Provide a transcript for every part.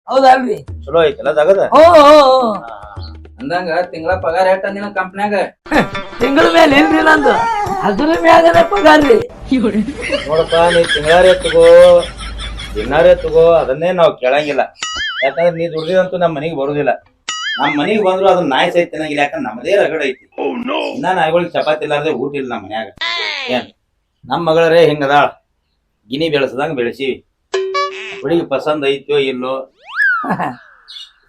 ಹೌದಲ್ರಿ? ಚಲೋ ಐತಲ್ಲ ತಗದ. ಅಂದಂಗ ತಿಂಗಳ ಪಗಾರ ಎಷ್ಟ ಅಂದಿನ ಕಂಪ್ನ್ಯಾಗ? ತಿಂಗಳ ಮೇಲೆ ಇಲ್ರಿ ನಂದು, ಅದ್ರ ಮ್ಯಾಗನೆ ಪಗಾರ್ರಿ. ನೋಡಪ್ಪ, ನೀ ತಿಂಗಳಾರೇ ತಗೋ ದಿನಾರೇ ತಗೋ, ಅದನ್ನೇ ನಾವ್ ಕೇಳಂಗಿಲ್ಲ. ಯಾಕಂದ್ರೆ ನೀ ದುಡ್ದಿದಂತೂ ನಮ್ಮ ಮನೆಗೆ ಬರುದಿಲ್ಲ. ನಮ್ಮ ಮನೆಗೆ ಬಂದ್ರು ಅದನ್ನ ನಾಯಿ ಸಹಿತ ತಿನ್ನಂಗಿಲ್ಲ. ಯಾಕಂದ್ರೆ ನಮ್ಮದೇ ರಗಡ ಐತಿ. ಇನ್ನ ನಾಯಿಗಳಿಗೆ ಚಪಾತಿ ಇಲ್ಲಾರ್ದೆ ಊಟ ಇಲ್ಲ ನಮ್ಮ ಮನ್ಯಾಗ. ಏನ್ ನಮ್ಮ ಮಗಳರೇ ಹಿಂಗದಾಳ, ಗಿನಿ ಬೆಳೆಸದಂಗ ಬೆಳೆಸಿ. ಹುಡುಗಿ ಪಸಂದ್ ಐತೋ ಇಲ್ಲೋ?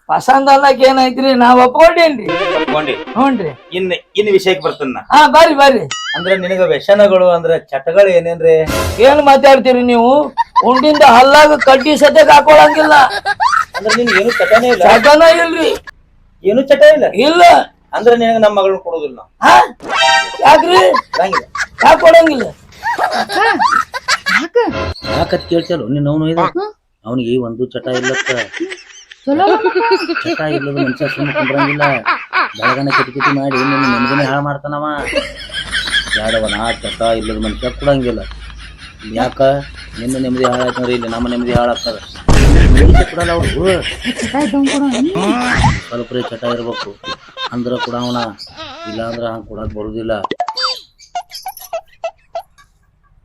ಪಸಂದ್ ಅನ್ನಕ್ ಏನೈತ್ರಿ, ನಾವ್ ಒಪ್ಕೊಂಡೇನ್ರಿ. ಒಪ್ಕೊಂಡಿ? ಹ್ಞೂನ್ರಿ. ಇನ್ ವಿಷಯಕ್ಕೆ ಬರ್ತನ್ನ. ಬರ್ರಿ. ಅಂದ್ರೆ ನಿನಗ ವ್ಯಸನಗಳು ಅಂದ್ರೆ ಚಟಗಳು ಏನೇನ್ರಿ? ಏನ್ ಮಾತಾಡ್ತೀರಿ ನೀವು? ಉಂಡಿಂದ ಹಲ್ಲಾಗ ಕಡ್ಡಿ ಸದ್ಯಕ್ಕೆ ಹಾಕೊಳಂಗಿಲ್ಲ. ಅಂದ್ರೆ ನಿನ್ಗೆ ಏನು ಚಟನೇ ಇಲ್ಲ? ಚಟನ ಇಲ್ರಿ. ಏನು ಚಟ ಇಲ್ಲ? ಇಲ್ಲ. ಅಂದ್ರೆ ನಿನಗ ನಮ್ಮ ಮಗಳನ್ನ ಕೊಡೋದಿಲ್ಲ ನಾವು. ಯಾಕ್ರಿ? ಯಾಕೆ ಕೊಡಂಗಿಲ್ಲ? ಯಾಕತ್ ಕೇಳ್ತಲ್ಲ ನಿನ್ನ ಅವನು ಇದು. ಅವನಿಗೆ ಒಂದು ಚಟ ಇಲ್ಲತ್ತ. ಚಟ ಇಲ್ಲದ ಮನುಷ್ಯ ಸುಮ್ಮನೆ ಕುಂದ್ರಂಗಿಲ್ಲ. ಬೆಳಗನ ಕಿಟಕಿಟಿ ಮಾಡಿ ನಿನ್ನ ನೆಮ್ಮದಿನೇ ಹಾಳು ಮಾಡ್ತಾನವ. ಯಾಡವನ ಚಟ ಇಲ್ಲದ ಮನುಷ್ಯ ಕೊಡಂಗಿಲ್ಲ. ಯಾಕ? ನಿನ್ನ ನೆಮ್ಮದಿ ಹಾಳಾಯ್ತಂದ್ರೆ ಇಲ್ಲಿ ನಮ್ಮ ನೆಮ್ಮದಿ ಹಾಳಾಗ್ತದ. ಕೊಡಲ್ಲ ಅವ್ರು. ಸ್ವಲ್ಪ ಚಟ ಇರ್ಬೇಕು ಅಂದ್ರ ಕೊಡವನ, ಇಲ್ಲ ಅಂದ್ರ ಹಂಗ ಕೊಡಕ್ ಬರುದಿಲ್ಲ.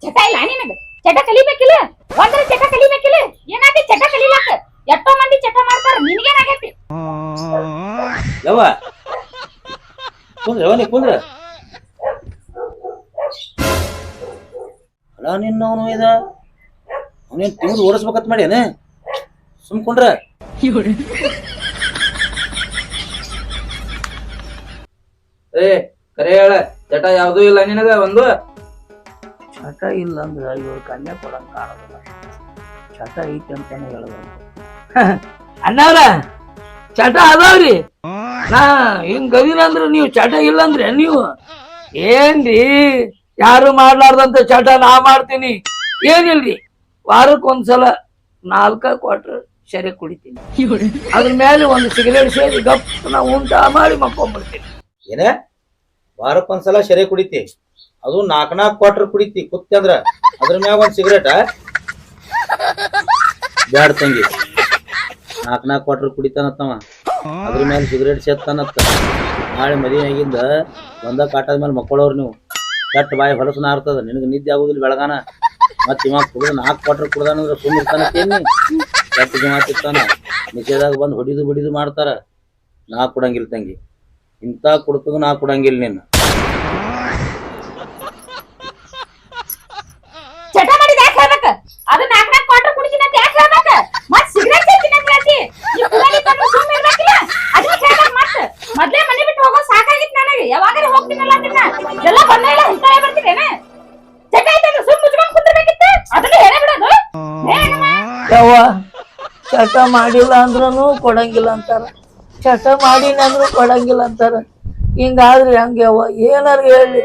ಚಟ ಇಲ್ಲ ನಿನಗ? ಚಟ ಕಲಿಬೇಕಿಲ್ಲ? ಒಂದ್ರ ಚಟ ಕಲಿಬೇಕಿಲ್ಲ? ಏನಾತಿ ಚಟ ಕಲಿಲಾಕ? ಎಷ್ಟೋ ಮಂದಿ ಚಟ ಮಾಡ್ತಾರ, ನಿನಗೇನಾಗೈತಿ? ಯವ್ವ ಕುಂದ್ರ, ನೀ ಕುಂದ್ರ. ಅಲ್ಲ ನಿನ್ನ ಅವನು ಇದ ಅವನೇನ್ ತಿಂಗಳು ಓಡಿಸ್ಬೇಕತ್ ಮಾಡ್ಯಾನ? ಸುಮ್ಕೊಂಡ್ರ ಏ ಕರೆ ಹೇಳ, ಚಟ ಯಾವ್ದೂ ಇಲ್ಲ ನಿನಗ? ಒಂದು ಚಟ ಇಲ್ಲ ಅಂದ್ರ ಇವ್ರ ಕನ್ಯಾ ಕೊಡಂಗ ಕಾಣೋದಿಲ್ಲ. ಚಟ ಐತಿ ಅಂತಾನೆ ಹೇಳಬೇಕು. ಅಣ್ಣವ್ರ ಚಟ ಅದಾವ್ರಿ. ನಾ ಹಿಂಗ್ ಗದಿನ ಅಂದ್ರ ನೀವು ಚಟ ಇಲ್ಲ ಅಂದ್ರೆ ನೀವು ಏನ್ರಿ? ಯಾರು ಮಾಡ್ಲಾರ್ದಂತ ಚಟ ನಾ ಮಾಡ್ತೀನಿ. ಏನಿಲ್ರಿ, ವಾರಕ್ಕೊಂದ್ಸಲ 4 ಕ್ವಾರ್ಟರ್ ಶರೆ ಕುಡಿತೀನಿ. ಅದ್ರ ಮೇಲೆ ಒಂದು ಸಿಗರೇಟ್ ಸೇರಿ ಗಪ್ ನಾ ಊಟ ಮಾಡಿ ಮಕ್ಕೊಂಡ್ಬಿಡ್ತೀನಿ. ಏನ ವಾರಕ್ಕೊಂದ್ಸಲ ಶರೆ ಕುಡಿತಿ? ಅದು 4 ಕ್ವಾರ್ಟರ್ ಕುಡಿತಿ ಕುತ್ತಿ ಅಂದ್ರ ಅದ್ರ ಮ್ಯಾಗ ಒಂದ್ ಸಿಗರೇಟ? ಬ್ಯಾಡ ತಂಗಿ, 4 ಕ್ವಾರ್ಟರ್ ಕುಡಿತಾನತ್ತವ, ಅದ್ರ ಮೇಲೆ ಸಿಗರೇಟ್ ಸೇತ್ತಾನತ್ತ. ನಾಳೆ ಮದುವೆ ಆಗಿಂದ ಒಂದ ಕಾಟದ ಮೇಲೆ ಮಕ್ಕಳವ್ರು ನೀವು. ಕೆಟ್ಟ ಬಾಯಿ ಹೊಲಸು ನಾರ್ತದ, ನಿನಗೆ ನಿದ್ದೆ ಆಗುದಿಲ್ಲ ಬೆಳಗಾನ. ಮತ್ ಇವಾಗ ಕುಡಿದ 4 ಕ್ವಾರ್ಟರ್ ಕುಡ್ದಾನಂದ್ರ ಸುಮ್ಮನೆ ಇರ್ತಾನತ್ತೇನಿ? ಕೆಟ್ಟಿಗೆ ಮಾತಿರ್ತಾನ. ನಿಷೇಧಾಗ ಬಂದು ಹೊಡಿದು ಬಿಡಿದು ಮಾಡ್ತಾರ. ನಾ ಕೊಡಂಗಿಲ್ಲ ತಂಗಿ, ಇಂಥ ಕುಡ್ತದ ನಾ ಕೊಡಂಗಿಲ್ಲ. ನಿನ್ನ ಚಟ ಮಾಡಿದ ಯಾಕೆ ಹೇಳ್ಬೇಕ? ಅದು 4 ಕ್ವಾರ್ಟರ್ ಕುಡಿತೀನಿ ಅಂತ ಯಾಕೆ ಹೇಳ್ಬೇಕ? ಮತ್ ಸಿಗರೇಟ್ ಸೇರ್ತೀನಿ ಅಂತ ಹೇಳ್ತಿ? ಈ ಕುಡಿಲಿ ಕಣ್ಣು ಸುಮ್ಮನೆ ಇರ್ಬೇಕಿಲ್ಲ? ಅದನ್ನ ಹೇಳ್ಬೇಕ. ಮತ್ ಮೊದ್ಲೇ ಮನೆ ಬಿಟ್ಟು ಹೋಗೋ ಸಾಕಾಗಿತ್ತು ನನಗೆ. ಯಾವಾಗಾರ ಹೋಗ್ತೀನಲ್ಲ ಅಂತಿನ ಎಲ್ಲ ಬಂದ ಇಲ್ಲ ಹಿಂತಾಳೆ ಬರ್ತೀನೇನ? ಚಟ ಐತಂದ್ರೆ ಸುಮ್ಮನೆ ಮುಚ್ಕೊಂಡು ಕುಂದಿರ್ಬೇಕಿತ್ತು. ಅದನ್ನ ಹೇಳೇ ಬಿಡೋದು. ಯವ್ವ, ಚಟ ಮಾಡಿಲ್ಲ ಅಂದ್ರೂ ಕೊಡಂಗಿಲ್ಲ ಅಂತಾರ, ಚಟ ಮಾಡಿನ ಅಂದ್ರೂ ಕೊಡಂಗಿಲ್ಲ ಅಂತಾರ. ಹಿಂಗಾದ್ರಿ ಹಂಗೆ ಯವ್ವ, ಏನಾರ ಹೇಳಿ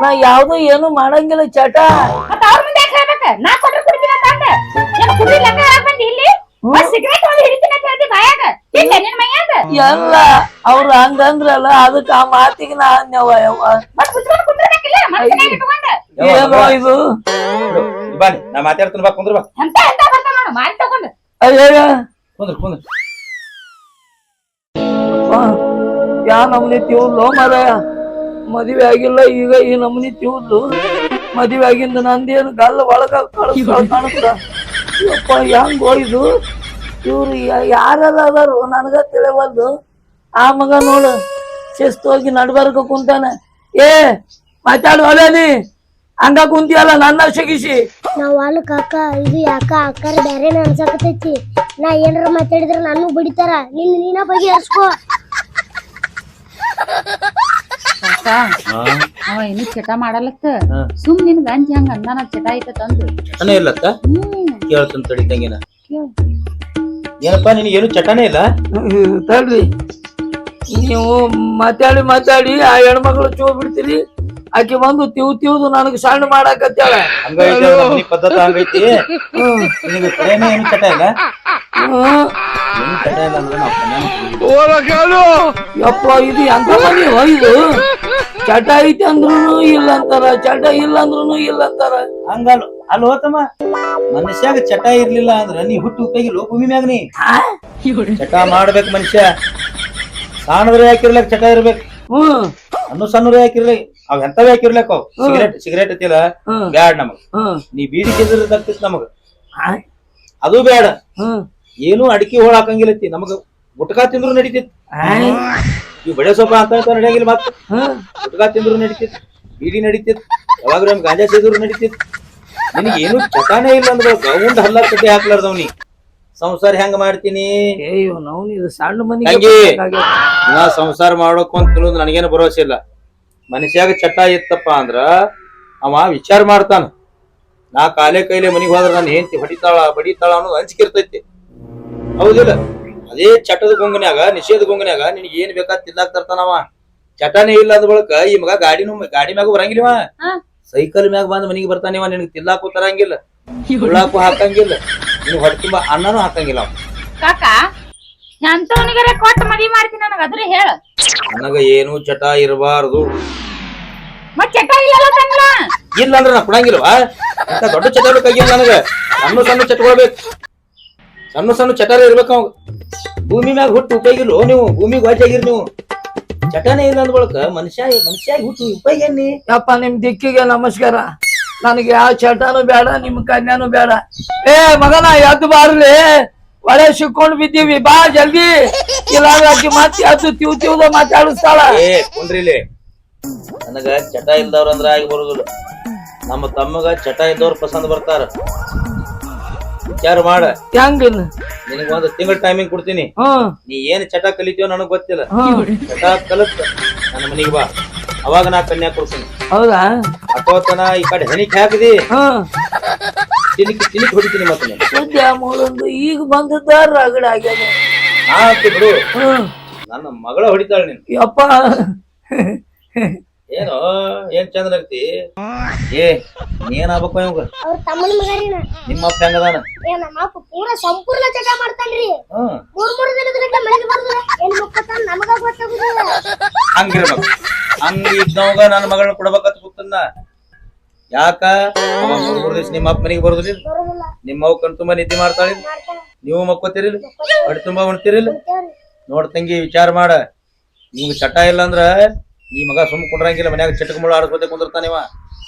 ನಾ ಯಾವ್ದು ಏನು ಮಾಡಂಗಿಲ್ಲ ಚಟ. ಮತ್ತ ಅವ್ರ ಮುಂದೆ ಯಾಕೆ ಹೇಳ್ಬೇಕ? 4 ಕ್ವಾರ್ಟರ್ ಕುಡಿತೀನಿ ಅಂತ ಅಂದೆ. ಏನು ಕುಡಿ ಲೆಕ್ಕ ಹಾಕ್ಬಂದಿ ಇಲ್ಲಿ? ಸಿಗರೇಟ್ ಒಂದು ಹಿಡಿತೀನಿ ಅಂತ ಹೇಳ್ತಿ ಬಾಯಾಗ? ಇಲ್ಲ ನಿನ್ ಮೈಯಾಗ ಎಲ್ಲ ಅವ್ರು ಹಂಗಂದ್ರಲ್ಲ, ಅದಕ್ಕೆ ಆ ಮಾತಿಗೆ ನಾ ಅಂದ್ಯವ್ವ. ಯವ್ವ ಮತ್ ಮುಚ್ಕೊಂಡು ಕುಂದಿರ್ಬೇಕಿಲ್ಲ? ಮನಸ್ಸಿನಾಗ ಇಟ್ಕೊಂಡ ಏನೋ ಇದು. ಬಾನಿ, ನಾ ಮಾತಾಡ್ತೀನಿ. ಬಾ ಕುಂದ್ರ. ಬಾ ಎಂತ ಎಂತ ಬರ್ತಾವ ನೋಡು ಮಾರಿ ತಗೊಂಡು. ಅಯ್ಯ ಕುಂದ್ರ ಕುಂದ್ರ. ಯಾ ನಮ್ನಿ ತಿವ್ಲು ಮಾರಾಯ. ಮದುವೆ ಆಗಿಲ್ಲ, ಈಗ ಈ ನಮ್ನಿ ತಿವ್ಲು. ಮದುವೆ ಆಗಿಂದ ನಂದೇನು ಗಲ್ಲ ಒಳಗ ಕಾಣುತ್ತ. ಯಪ್ಪ ಹೆಂಗ್ ಹೋಯ್ದು ಇವ್ರು ಯಾರೆಲ್ಲ ಅದಾರು ನನಗ ತಿಳಿವಲ್ದು. ಆ ಮಗ ನೋಡು ಶಿಸ್ತು ಹೋಗಿ ನಡ್ಬರ್ಕ ಕುಂತಾನ. ಏ ಮಾತಾಡು ಅಲ್ಲೇ ಹಂಗ ಕುಂತಿಯಲ್ಲ ನನ್ನ ಸಿಗಿಸಿ. ನಾವ್ ಅಲ್ಕ ಅಕ್ಕ, ಇದು ಯಾಕ ಅಕ್ಕಾರ ಬ್ಯಾರೇನ ಅನ್ಸಕತೈತಿ. ನಾ ಏನಾರ ಮಾತಾಡಿದ್ರ ನಾನು ಬಿಡಿತಾರ. ನೀನ ಬಗೆಹರಿಸ್ಕೋ. ಅವ ಇನ್ನು ಚಟ ಮಾಡಲತ್ತ. ಸುಮ್ ನಿನ್ ಗಂಜಿ ಹಂಗ ಅಂದಾನ ಚಟ ಐತ ತಂದು. ಚಟನೇ ಇಲ್ಲತ್ತ? ಕೇಳ್ತಂತ ತಡಿ ತಂಗಿನ. ಏನಪ್ಪಾ ನಿನಗೆ ಏನು ಚಟನೇ ಇಲ್ಲ? ತಡ್ರಿ, ನೀವು ಮಾತಾಡಿ ಮಾತಾಡಿ ಆ ಹೆಣ್ಮಕ್ಳು ಚೂ ಬಿಡ್ತೀರಿ. ಆಕಿ ಬಂದು ತಿವ್ದು ನನಗ್ ಸಣ್ಣ ಮಾಡಾಕತ್ತಾಳ. ಹಂಗೈತಿ ಪದ್ಧತಿ, ಹಂಗೈತಿ. ನಿನಗೆ ಕರೆನೇ ಏನು ಚಟ ಇಲ್ಲ? ಏನು ಚಟ ಇಲ್ಲ ಅಂದ್ರೆ ಯಪ್ಪ ಇದು ಎಂತ ಮನಿ ಇದು? ಚಟ ಐತಿ ಅಂದ್ರೂ ಇಲ್ಲ ಅಂತಾರ, ಚಟ ಇಲ್ಲ ಅಂದ್ರೂ ಇಲ್ಲ ಅಂತಾರ. ಹಂಗಲ್ಲ ಅಲ್ಲ ಹೋತಮ್ಮ, ಮನುಷ್ಯಾಗ ಚಟ ಇರ್ಲಿಲ್ಲ ಅಂದ್ರ ನೀ ಹುಟ್ಟು ಉಪಯೋಗಿಲ್ಲ ಭೂಮಿ ಮ್ಯಾಗ. ನೀ ಚಟ ಮಾಡ್ಬೇಕು ಮನುಷ್ಯ. ಸಣ್ಣದ್ರೆ ಯಾಕಿರ್ಲಕ್ ಚಟ ಇರ್ಬೇಕು, ಹ್ಮ್ ಸಣ್ಣವ್ರೆ ಯಾಕಿರ್ಲಿ, ಅವ್ ಎಂತವೇ ಯಾಕಿರ್ಲಕ್ ಅವ್. ಸಿಗರೇಟ್ ಐತಿಲ್ಲ ಬ್ಯಾಡ್ ನಮಗ್. ನೀ ಬೀಡಿ ತಿಂದಿರ್ತಿತ್ ನಮಗ, ಅದು ಬ್ಯಾಡ. ಏನು ಅಡಿಕೆ ಹೋಳ ಹಾಕಂಗಿಲ್ಲತಿ ನಮಗ. ಗುಟ್ಕಾ ತಿಂದ್ರು ನಡಿತಿತ್, ಈ ಬಡೆ ಸೊಪ್ಪ ಅಂತ ನಡೆಯಂಗಿಲ್ಲ. ಮತ್ತ ಗುಟ್ಕಾ ತಿಂದ್ರು ನಡಿತಿತ್, ಬೀಡಿ ನಡಿತಿತ್, ಯಾವಾಗ್ಲೂ ನಮ್ ಗಾಂಜಾ ಸೇದ್ರು ನಡಿತಿತ್. ನಿನಗೆ ಏನು ಚಟಾನೇ ಇಲ್ಲ ಅಂದ್ರೆ ಗೌಂಡ್ ಹಲ್ಲ ಕಟ್ಟಿ ಹಾಕ್ಲಾರ್ದವ್ನಿ ಸಂಸಾರ ಹೆಂಗ ಮಾಡ್ತೀನಿ? ಸಣ್ಣ ಮನಿ ತಂಗಿ, ನಾ ಸಂಸಾರ ಮಾಡೋಕು ಅಂತ ತಿನ್ನೋದು ನನಗೇನು ಭರವಸೆ ಇಲ್ಲ. ಮನುಷ್ಯಾಗ ಚಟ ಇತ್ತಪ್ಪ ಅಂದ್ರ ಅವ ವಿಚಾರ ಮಾಡ್ತಾನ. ನಾ ಕಾಲೇ ಕೈಲೆ ಮನಿಗ್ ಹೋದ್ರ ನಾನು ಹೆಂಡತಿ ಹೊಡಿತಾಳ ಬಡಿತಾಳ ಅನ್ನೋದು ಅಂಜಿಕೆ ಇರ್ತೈತಿ, ಹೌದಿಲ್ಲ? ಅದೇ ಚಟದ ಗೊಂಗನ್ಯಾಗ, ನಿಷೇಧ ಗೊಂಗನ್ಯಾಗ ನಿನಗೆ ಏನ್ ಬೇಕಾದ್ ತಿನ್ನಾಕ್ ತರ್ತಾನವ. ಚಟನೇ ಇಲ್ಲ ಅಂದ ಬಳಕ ಈ ಮಗ ಗಾಡಿ ಮ್ಯಾಗ ಬರಂಗಿಲ್ವ, ಸೈಕಲ್ ಮ್ಯಾಗ ಬಂದ್ ಮನಿಗೆ ಬರ್ತಾನಿವ. ನಿನಗ್ ತಿನ್ನಾಕು ತರಂಗಿಲ್ಲ, ಉಳ್ಳಾಕು ಹಾಕಂಗಿಲ್ಲ, ನಿನ್ ಹೊಟ್ಟೆ ತುಂಬಾ ಅನ್ನನೂ ಹಾಕಂಗಿಲ್ಲ. ಕಾಕ ಎಂತವನಿಗರ ಕೊಟ್ಟು ಮದ್ವಿ ಮಾಡ್ತೀನಿ ನನಗ ಅದ್ರ ಹೇಳ. ನನಗ ಏನು ಚಟ ಇರಬಾರ್ದು. ಮತ್ ಚಟ ಇಲ್ಲ ತಂಗ್ಲ ಇಲ್ಲ ಅಂದ್ರೆ ನಾ ಕೊಡಂಗಿಲ್ವಾ? ಅಂತ ದೊಡ್ಡ ಚಟ ಬೇಕಾಗಿಲ್ಲ ನನಗ. ಸಣ್ಣ ಸಣ್ಣ ಚಟಗೊಳ್ಬೇಕು, ಸಣ್ಣ ಸಣ್ಣ ಚಟಾರ ಇರ್ಬೇಕು. ಅವ್ ಭೂಮಿ ಮ್ಯಾಗ ಹುಟ್ಟು ಉಪಯೋಗಿಲ್ಲ ನೀವು, ಭೂಮಿಗೆ ವಾಚಾಗಿರಿ ನೀವು. ಚಟನೇ ಇಲ್ಲ ಅಂದ ಬಳಕ ಮನುಷ್ಯಾಗಿ ಹುಟ್ಟು ಉಪಯೋಗ ಏನಿ? ಯಪ್ಪ ನಿಮ್ ದಿಕ್ಕಿಗೆ ನಮಸ್ಕಾರ. ನನಗೆ ಯಾವ ಚಟನು ಬೇಡ, ನಿಮ್ ಕನ್ಯಾನು ಬೇಡ. ಏ ಮಗನ ಎದ್ದು ಬಾರ್ಲಿ, ಒಳ್ಳೆ ಸಿಕ್ಕೊಂಡ್ ಬಿದ್ದೀವಿ, ಬಾ ಜಲ್ದಿ. ಇಲ್ಲ ಅಕ್ಕಿ ಮತ್ತೆ ಎದ್ದು ತಿವ್ದ ಮಾತಾಡಿಸ್ತಾಳ. ಏ ಕುಂಡ್ರಿಲಿ, ನನಗ ಚಟ ಇಲ್ದವ್ರ ಅಂದ್ರ ಆಗಿ ಬರುದಿಲ್ಲ. ನಮ್ಮ ತಮ್ಮಗ ಚಟ ಇದ್ದವ್ರ ಪಸಂದ್ ಬರ್ತಾರ. ವಿಚಾರ ಮಾಡ. ಹೆಂಗ ನಿನಗ ಒಂದು ತಿಂಗಳ ಟೈಮಿಂಗ್ ಕೊಡ್ತೀನಿ. ನೀ ಏನ್ ಚಟ ಕಲಿತೀವೋ ನನಗ್ ಗೊತ್ತಿಲ್ಲ. ಚಟ ಕಲತ್ ನನ್ನ ಮನಿಗೆ ಬಾ, ಅವಾಗ ನಾ ಕನ್ಯಾ ಕೊಡ್ತೀನಿ. ಹೌದಾ? ಅಟೋತನ ಈ ಕಡೆ ಹೆಣಿಕ್ ಹಾಕಿದಿ, ತಿನಿಕ್ ಹೊಡಿತೀನಿ. ಮತ್ತೆ ಸುದ್ದಿ ಮೂಲೊಂದು ಈಗ ಬಂದದ್ದ ರಗಡ ಆಗ್ಯದ. ನಾ ಬಿಡು, ನನ್ನ ಮಗಳ ಹೊಡಿತಾಳ ನೀನು. ಯಪ್ಪ ಏನೋ ಏನ್ ಚಂದ ನಗ್ತಿ. ಏ ನೀನ್ ಆಗ್ಬೇಕು ಇವಾಗ? ಅವ್ರ ತಮ್ಮನ ಮಗರಿನ. ನಿಮ್ಮ ಅಪ್ಪ ಹೆಂಗದಾನ? ನಮ್ಮ ಅಪ್ಪ ಪೂರ ಸಂಪೂರ್ಣ ಚಟ ಮಾಡ್ತಾನ್ರಿ. 3 ದಿನದ ಗಂಟ ಮನೆಗೆ ಬರ್ದ್ರೆ ಏನ್ ಮಕ್ಕಳ ನಮಗ ಗೊತ್ತಾಗುದಿಲ್ಲ. ಹಂಗಿರ್ಬೇಕು. ಹಂಗ ಇದ್ದವಾಗ ನನ್ನ ಮಗಳನ್ನ ಕೊಡ್ಬೇಕಂತ ಗೊತ್ತನ್ನ. ಯಾಕ 3 ದಿವಸ ನಿಮ್ಮ ಅಪ್ಪ ಮನೆಗೆ ಬರೋದಿಲ್ಲ? ನಿಮ್ಮ ಅವ್ ಕಣ್ ತುಂಬಾ ನಿದ್ದೆ ಮಾಡ್ತಾಳಿ, ನೀವು ಮಕ್ಕೋತಿರಿಲ್ಲ, ಹೊಟ್ಟೆ ತುಂಬಾ ಉಣ್ತಿರಿಲ್ಲ. ನೋಡ್ ತಂಗಿ, ವಿಚಾರ ಮಾಡ. ನಿಮ್ಗೆ ಚಟ ಇಲ್ಲ ಅಂದ್ರ ಈ ಮಗ ಸುಮ್ ಕೊಡ್ರಂಗಿಲ್ಲ. ಮನ್ಯಾಗ ಚಟಕ್ ಮುಳ್ಳು ಆಡಿಸ್ಕೊತೆ ಕುಂದಿರ್ತಾನಿವ.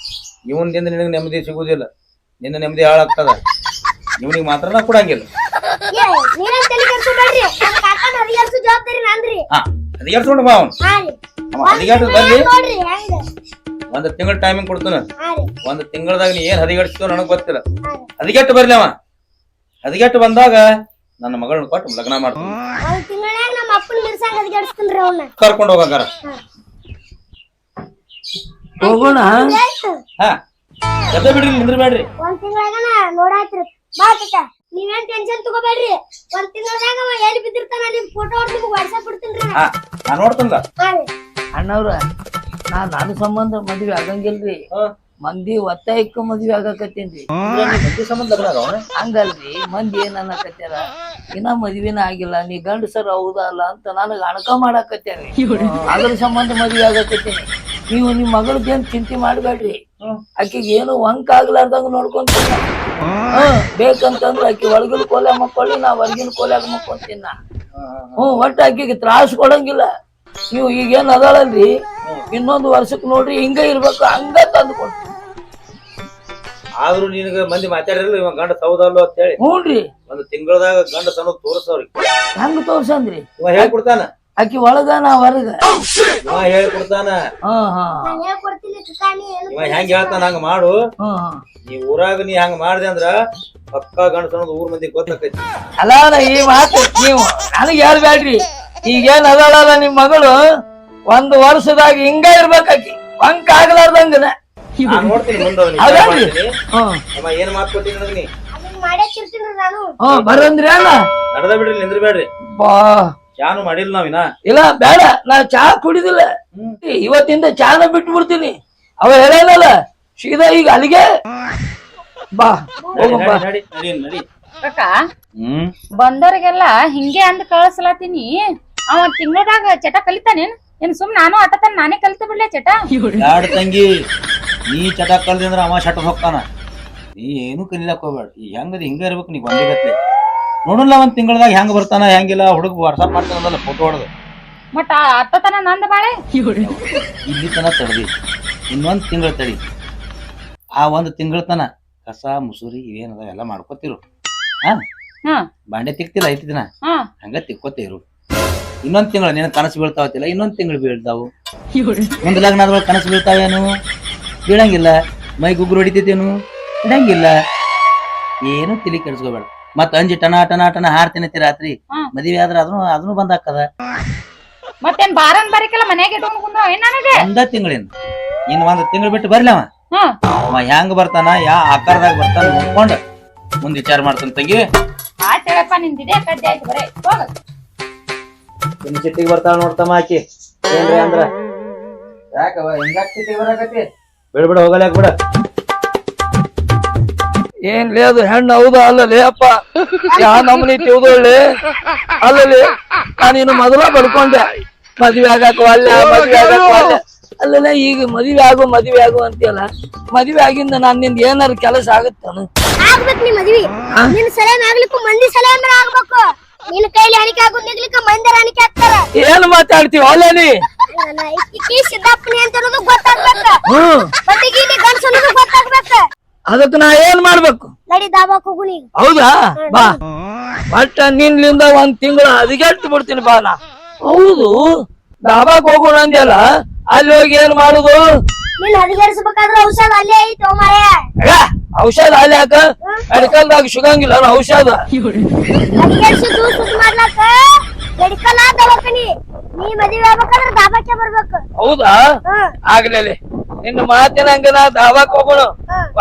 ಇವನ್ದಿಂದ ನಿನಗೆ ನೆಮ್ಮದಿ ಸಿಗುದಿಲ್ಲ, ನಿನ್ನ ನೆಮ್ಮದಿ ಹಾಳಾಗ್ತದ. ಇವನಿಗೆ ಮಾತ್ರ ನಾ ಕೊಡಂಗಿಲ್ಲ. ಹದಿಗೆಡ್ಸ್ಕೊಂಡು ಬಾ. ಹದಿಗೆಟ್ಟು ಬರ್ಲಿ, ಒಂದ್ ತಿಂಗಳ ಟೈಮಿಂಗ್ ಕೊಡ್ತಾನ. ಒಂದ್ ತಿಂಗಳದಾಗ ನೀ ಏನ್ ಹದಿಗೆಡ್ಸ್ತೀವ ನನಗ್ ಗೊತ್ತಿಲ್ಲ. ಹದಿಗೆಟ್ಟು ಬರ್ಲಿ ಅವ. ಹದಿಗೆಟ್ಟು ಬಂದಾಗ ನನ್ನ ಮಗಳನ್ನ ಕೊಟ್ಟು ಲಗ್ನ ಮಾಡ್ತೀನಿ. ಕರ್ಕೊಂಡು ಹೋಗಾರ ಹೋಗೋಣ. ಹಾ, ಜೊತೆ ಬಿಡ್ರಿ, ನಿಂದ್ರ ಬೇಡ್ರಿ. 1 ತಿಂಗಳಾಗನ ನೋಡಾತ್ರಿ. ಬಾ ಕಕ್ಕ, ನೀವೇನ್ ಟೆನ್ಷನ್ ತಗೋಬೇಡ್ರಿ. 1 ತಿಂಗಳದಾಗ ಎಲ್ಲಿ ಬಿದ್ದಿರ್ತಾನ ನಿಮ್ ಫೋಟೋ ಹೊಡ್ದು ವಾಟ್ಸ್ಆಪ್ ಬಿಡ್ತೀನ್ರಿ. ಹಾ, ನಾ ನೋಡ್ತಂದ. ಅಣ್ಣವ್ರ, ನನ್ನ ಸಂಬಂಧ ಮದ್ವೆ ಆಗಂಗಿಲ್ರಿ. ಮಂದಿ ಒತ್ತಾಯಕ್ಕ ಮದ್ವೆ ಆಗಾಕತ್ತೇನ್ರಿ. ಸಂಬಂಧ ಹಂಗಲ್ರಿ, ಮಂದಿ ಏನ್ ಅನ್ನಕತ್ಯಾರ, ಇನ್ನ ಮದ್ವಿನ ಆಗಿಲ್ಲ, ನೀ ಗಂಡಸರ್ ಹೌದಲ್ಲ ಅಂತ ನನಗ ಅಣಕ ಮಾಡಾಕತ್ಯಾರಿ. ಅದ್ರ ಸಂಬಂಧ ಮದ್ವೆ ಆಗಾಕತ್ತೀನಿ. ನೀವು ನಿಮ್ ಮಗಳದೇನ್ ಚಿಂತೆ ಮಾಡ್ಬೇಡ್ರಿ. ಆಕಿಗೆ ಏನು ವಂಕ ಆಗ್ಲಾರ್ದಂಗ ನೋಡ್ಕೊಂತ ಬೇಕಂತಂದ್ರ ಆಕಿ ಒಳಗಿನ ಕೋಲೆ ಮಕ್ಕೊಳ್ಳಿ, ನಾ ಹೊರಗಿನ ಕೋಲ್ಯಾಗ ಮಕ್ಕೊಂತೀನಿ. ಒಟ್ಟ ಆಕಿಗೆ ತ್ರಾಸ ಕೊಡಂಗಿಲ್ಲ. ನೀವು ಈಗೇನ್ ಅದಾಳಲ್ರಿ, ಇನ್ನೊಂದು ವರ್ಷಕ್ ನೋಡ್ರಿ ಹಿಂಗ ಇರ್ಬೇಕು, ಹಂಗ ತಂದು ಕೊಡ್ತೀನಿ. ಆದ್ರೂ ನಿನಗ ಮಂದಿ ಮಾತಾಡಿರಲ್ಲ ಇವ ಗಂಡ ಸೌದಲ್ಲೋ ಅಂತ ಹೇಳಿ. ಹ್ಞೂನ್ರಿ, 1 ತಿಂಗಳದಾಗ ಗಂಡ ಸಣ್ಣ ತೋರ್ಸವ್ರಿಗೆ. ಹೆಂಗ ತೋರ್ಸಂದ್ರಿ? ಇವ ಹೇಳ್ಕೊಡ್ತಾನ, ಆಕಿ ಒಳಗ ನಾ ಹೊರಗ. ಇವ ಹೇಳ್ಕೊಡ್ತಾನ. ಇವ ಹೆಂಗ್ ಹೇಳ್ತಾನ ಹಂಗ ಮಾಡು. ನೀ ಊರಾಗ ನೀ ಹಂಗ ಮಾಡ್ದೆ ಅಂದ್ರ ಪಕ್ಕಾ ಗಂಡ ಸಣ್ಣದ ಊರ್ ಮಂದಿ ಗೊತ್ತಾಕೈತಿ. ಅಲ್ಲ ಈ ಮಾತು ನೀವು ನನಗ್ ಹೇಳ್ಬೇಡ್ರಿ. ಈಗೇನ್ ಅದಾಳಲ್ಲ ನಿಮ್ ಮಗಳು, 1 ವರ್ಷದಾಗ ಹಿಂಗ ಇರ್ಬೇಕಾಕಿ, ವಂಕ ಆಗ್ಲಾರ್ದಂಗನ. ನಾನ್ ನೋಡ್ತೀನಿ ಮುಂದೆ ಏನ್ ಮಾತು ಕೊಟ್ಟಿ ನನಗ ನೀ. ಬರಂದ್ರಿ ಅಲ್ಲ, ನಡ್ದ ಬಿಡ್ರಿ, ನಿಂದ್ರ ಬೇಡ್ರಿ. ಬಾ, ಚಾನು ಮಾಡಿಲ್ಲ ನಾವಿನ. ಇಲ್ಲ ಬೇಡ, ನಾ ಚಾ ಕುಡಿದಿಲ್ಲ. ಇವತ್ತಿಂದ ಚಾನ ಬಿಟ್ಟು ಬಿಡ್ತೀನಿ. ಅವ ಹೇಳಲ್ಲ ಸೀದಾ ಈಗ ಅಲ್ಲಿಗೆ ಬಾ, ಹೋಗಪ್ಪ. ನಡಿ ನಡಿ ನಡಿ. ಕಾಕ, ಬಂದವ್ರಿಗೆಲ್ಲ ಹಿಂಗೆ ಅಂದ್ ಕಳ್ಸ್ಲಾತೀನಿ. ಅವ ತಿಂಗಳದಾಗ ಚಟ ಕಲಿತಾನೇನ್? ಏನ್ ಸುಮ್ ನಾನು ಆಟತನ ನಾನೇ ಕಲಿತ ಬಿಡ್ಲೆ ಚಟ? ಯಾಡ್ ತಂಗಿ, ನೀ ಚಟ ಕಲ್ದಿ ಅಂದ್ರ ಅವ ಚಟ ಹೋಗ್ತಾನ. ನೀ ಏನು ಕಲಿಲಕ್ ಹೋಗ್ಬೇಡ. ಈ ಹೆಂಗದ ಹಿಂಗ ಇರ್ಬೇಕು ನೀ ಬಂದಿಗತ್ಲೆ. ನೋಡಲ್ಲ ಒಂದ್ ತಿಂಗಳದಾಗ ಹೆಂಗ್ ಬರ್ತಾನ ಹೆಂಗಿಲ್ಲ ಹುಡುಗ ವಾಟ್ಸಾಪ್ ಮಾಡ್ತಾನಲ್ಲ ಫೋಟೋ ಹೊಡೆದು ಮತ್ತ ಅತ್ತತನ ನಂದ ಬಾಳೆ ಇಲ್ಲಿ ತನ ತಡ್ದಿ ಇನ್ನೊಂದ್ ತಿಂಗಳ ತಡಿ ಆ ಒಂದ್ ತಿಂಗಳ ತನ ಕಸ ಮುಸುರಿ ಇವೇನದ ಎಲ್ಲ ಮಾಡ್ಕೊತಿರು ಹಾ ಹ್ಮ್ ಬಾಂಡೆ ತಿಕ್ತಿಲ್ಲ ಐತಿ ದಿನ ಹ್ಮ್ ಹಂಗ ತಿಕ್ಕೋತಿರು ಇನ್ನೊಂದ್ ತಿಂಗಳ ನಿನ್ನ ಕನಸು ಬೀಳ್ತಾವತ್ತಿಲ್ಲ ಇನ್ನೊಂದ್ ತಿಂಗಳು ಬೀಳ್ತಾವು ಒಂದ್ ಲಗ್ನ ಆದ್ಮೇಲೆ ಕನಸು ಬೀಳ್ತಾವೇನು ಬೀಳಂಗಿಲ್ಲ ಮೈ ಗುಗ್ರು ಹೊಡಿತೈತೇನು ಇಡಂಗಿಲ್ಲ ಏನು ತಿಳಿ ಕೆಡ್ಸ್ಕೋಬೇಡ ಮತ್ತ ಅಂಜಿ ಟನ ಟನ ಟನ ಹಾರ್ತಿನತಿ ರಾತ್ರಿ ಮದ್ವೆ ಆದ್ರ ಅದನ್ನು ಬಂದ್ ಹಾಕದ ಮತ್ತೇನ್ ಬಾರನ್ ಬರಿಕಲ್ಲ ಮನ್ಯಾಗ ಇಟ್ಕೊಂಡ್ ಕುಂದ್ರ ಏನ್ ನನಗೆ ಒಂದ ತಿಂಗಳಿಂದ ಇನ್ ಒಂದ್ ತಿಂಗಳು ಬಿಟ್ಟು ಬರ್ಲವ ಹ್ಮ್ ಅವ ಹೆಂಗ್ ಬರ್ತಾನ ಯಾ ಆಕಾರದಾಗ ಬರ್ತಾನ ನೋಡ್ಕೊಂಡ್ ಮುಂದ್ ವಿಚಾರ ಮಾಡ್ತಾನ ತಂಗಿ ಆಯ್ತು ಹೇಳಪ್ಪ ನಿಂದಿದೆ ಕಡ್ಡಿ ಆಯ್ತು ಬರೇ ಹೋಗ ನಿಮ್ ಸಿಟ್ಟಿಗೆ ಬರ್ತಾಳ ನೋಡ್ತಮ್ಮ ಆಕಿ ಏನ್ರಿ ಅಂದ್ರ ಯಾಕವ ಹಿಂಗಾಗ್ತಿತಿ ಬರಾಕತಿ ಬಿಡ್ಬಿಡ ಹೋಗಲ್ಲ ಯಾಕೆ ಬಿಡ ಏನ್ಲೇ ಅದು ಹೆಣ್ಣು ಹೌದಾ ಅಲ್ಲಲೇ ಅಪ್ಪ ಯಾ ನಮ್ಮನಿ ತಿಳ್ದೊಳ್ಳಿ ಅಲ್ಲಲೇ ನಾನಿನ್ನು ಮೊದಲ ಬಡ್ಕೊಂಡೆ ಮದ್ವೆ ಆಗಾಕ ಅಲ್ಲ ಅಲ್ಲಲೇ ಈಗ ಮದ್ವೆ ಆಗು ಅಂತೀಯಲ್ಲ ಮದ್ವೆ ಆಗಿಂದ ನಾನ್ ನಿಂದ ಏನಾರು ಕೆಲಸ ಆಗತ್ತಾನು ಆಗ್ಬೇಕು ನೀ ಮದ್ವಿ ನಿನ್ ಸಲಹೆ ಆಗ್ಲಿಕ್ಕೂ ಮಂದಿ ಸಲಹೆ ಅಂದ್ರೆ ಆಗ್ಬೇಕು ನಿನ್ ಕೈಲಿ ಹಣಿಕೆ ಆಗೋದ್ ನಿಗ್ಲಿಕ್ಕ ಮಂದಿ ಹಣಿಕೆ ಆಗ್ತಾರ ಏನ್ ಮಾತಾಡ್ತೀವಿ ಅಲ್ಲ ನೀ ಈಕಿ ಸಿದ್ದಪ್ಪನಿ ಅಂತ ಅನ್ನೋದು ಗೊತ್ತಾಗ್ಬೇಕು ಹ್ಮ್ ಬಟ್ಟಿಗೆ ಗಂಡಸ ಅನ್ನೋದು ಗೊತ್ತಾಗ್ಬೇಕು ಅದಕ್ಕೆ ನಾ ಏನ್ ಮಾಡ್ಬೇಕು ನಡಿ ದಾಬಾಕ್ ಹೋಗು ನೀ ಹೌದಾ ಬಾ ಒಟ್ಟ ನಿನ್ಲಿಂದ ಒಂದ್ ತಿಂಗಳ ಹದಿಗೆಟ್ಟು ಬಿಡ್ತೀನಿ ಬಾ ನಾ ಹೌದು ಡಾಬಾಕ್ ಹೋಗೋಣ ಅಂದ್ಯಲ್ಲ ಅಲ್ಲಿ ಹೋಗಿ ಏನ್ ಮಾಡುದು ನೀನ್ ಹದಿಗೆಡ್ಸ್ಬೇಕಾದ್ರೆ ಔಷಧ ಅಲ್ಲೇ ಐತಿ ಮಾಯ ಏ, ಔಷಧ ಅಲ್ಲಿ ಯಾಕ ಮೆಡಿಕಲ್ದಾಗ ಸಿಗಂಗಿಲ್ಲ ಅಲ್ಲ ಔಷಧ ಹದಿಗೆಡ್ಸಿದ್ದು ಸುದ್ದಿ ಮಾಡ್ಲಾಕ ಮೆಡಿಕಲ್ ದವಾಖಾನಿ ನೀ ಮದ್ವೆ ಆಗ್ಬೇಕಾದ್ರೆ ದಾಬಾಕ್ಕೆ ಬರ್ಬೇಕು ಹೌದಾ ಆಗ್ಲೇಲಿ ನಿನ್ನ ಮಾತಿನಂಗ ನಾ ದಾಬಾಕ್ ಹೋಗೋಣ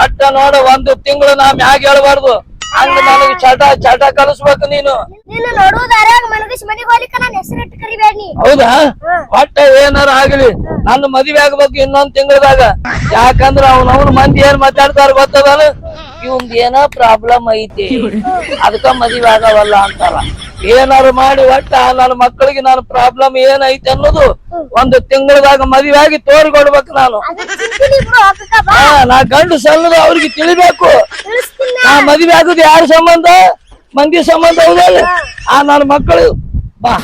ಒಟ್ಟ ನೋಡ ಒಂದು ತಿಂಗಳು ನಾ ಮ್ಯಾಗ ಹೇಳ್ಬಾರ್ದು ಹಂಗ ನನಗೆ ಚಟ ಕಲಿಸ್ಬೇಕು ನೀನು ನಿನ್ನ ನೋಡುವುದಾರ್ಯಾಗ ಮನಗಿಸ್ ಮನೆಗೆ ಹೋಗ್ಲಿಕ್ಕ ನಾನು ಹೆಸರಿಟ್ಟು ಕರಿಬೇಡ ನೀ ಹೌದಾ ಒಟ್ಟ ಏನಾರ ಆಗ್ಲಿ ನನ್ನ ಮದ್ವೆ ಆಗ್ಬೇಕು ಇನ್ನೊಂದ್ ತಿಂಗಳದಾಗ ಯಾಕಂದ್ರ ಅವ್ನ ಮಂದಿ ಏನ್ ಮಾತಾಡ್ತಾರ ಗೊತ್ತದ ಇವಂದ್ ಏನೋ ಪ್ರಾಬ್ಲಮ್ ಐತಿ ಅದಕ್ಕ ಮದ್ವೆ ಆಗವಲ್ಲ ಅಂತಾರ ಏನಾರು ಮಾಡಿ ಒಟ್ಟ ನನ್ನ ಮಕ್ಕಳಿಗೆ ನನ್ನ ಪ್ರಾಬ್ಲಮ್ ಏನೈತಿ ಅನ್ನೋದು ಒಂದು ತಿಂಗಳದಾಗ ಮದ್ವೆ ಆಗಿ ತೋರ್ಕೊಡ್ಬೇಕು ನಾನು ನಾ ಗಂಡು ಸಣ್ಣದ ಅವ್ರಿಗೆ ತಿಳಿಬೇಕು ನಾ ಮದ್ವೆ ಆಗುದು ಯಾರ ಸಂಬಂಧ ಮಂದಿ ಸಂಬಂಧ ಹೌದಲ್ಲ ಆ ನನ್ನ ಮಕ್ಕಳು ಬಾ